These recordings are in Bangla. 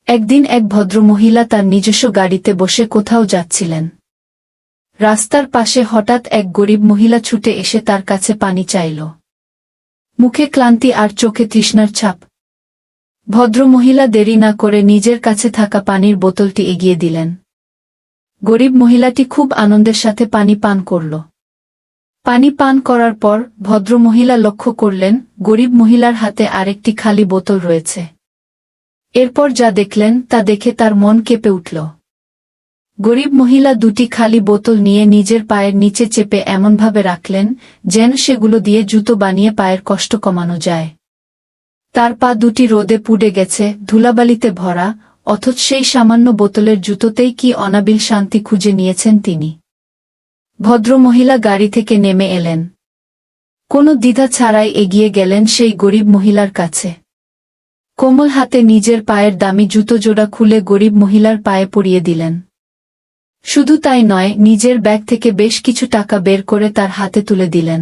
একদিন এক ভদ্রমহিলা তার নিজস্ব গাড়িতে বসে কোথাও যাচ্ছিলেন। রাস্তার পাশে হঠাৎ এক গরিব মহিলা ছুটে এসে তার কাছে পানি চাইল। মুখে ক্লান্তি আর চোখে তৃষ্ণার ছাপ। ভদ্রমহিলা দেরি না করে নিজের কাছে থাকা পানির বোতলটি এগিয়ে দিলেন। গরিব মহিলাটি খুব আনন্দের সাথে পানি পান করল। পানি পান করার পর ভদ্রমহিলা লক্ষ্য করলেন গরিব মহিলার হাতে আরেকটি খালি বোতল রয়েছে। এরপর যা দেখলেন তা দেখে তার মন কেঁপে উঠল। গরিব মহিলা দুটি খালি বোতল নিয়ে নিজের পায়ের নিচে চেপে এমনভাবে রাখলেন যেন সেগুলো দিয়ে জুতো বানিয়ে পায়ের কষ্ট কমানো যায়। তার পা দুটি রোদে পুড়ে গেছে, ধুলাবালিতে ভরা, অথচ সেই সামান্য বোতলের জুতোতেই কি অনাবিল শান্তি খুঁজে নিয়েছেন তিনি। ভদ্রমহিলা গাড়ি থেকে নেমে এলেন। কোনো দ্বিধা ছাড়াই এগিয়ে গেলেন সেই গরিব মহিলার কাছে। কোমল হাতে নিজের পায়ের দামি জুতো জোড়া খুলে গরিব মহিলার পায়ে পরিয়ে দিলেন। শুধু তাই নয়, নিজের ব্যাগ থেকে বেশ কিছু টাকা বের করে তার হাতে তুলে দিলেন।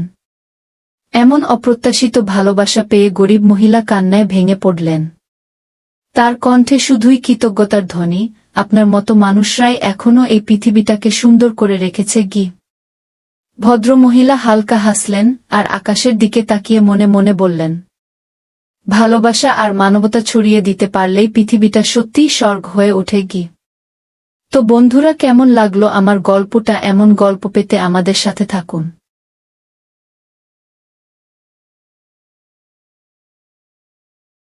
এমন অপ্রত্যাশিত ভালোবাসা পেয়ে গরিব মহিলা কান্নায় ভেঙে পড়লেন। তার কণ্ঠে শুধুই কৃতজ্ঞতার ধ্বনি, আপনার মতো মানুষরাই এখনো এই পৃথিবীটাকে সুন্দর করে রেখেছে গি। ভদ্রমহিলা হালকা হাসলেন আর আকাশের দিকে তাকিয়ে মনে মনে বললেন, ভালোবাসা আর মানবতা ছড়িয়ে দিতে পারলেই পৃথিবীটা সত্যিই স্বর্গ হয়ে ওঠে গি। তো বন্ধুরা, কেমন লাগলো আমার গল্পটা? এমন গল্প পেতে আমাদের সাথে থাকুন।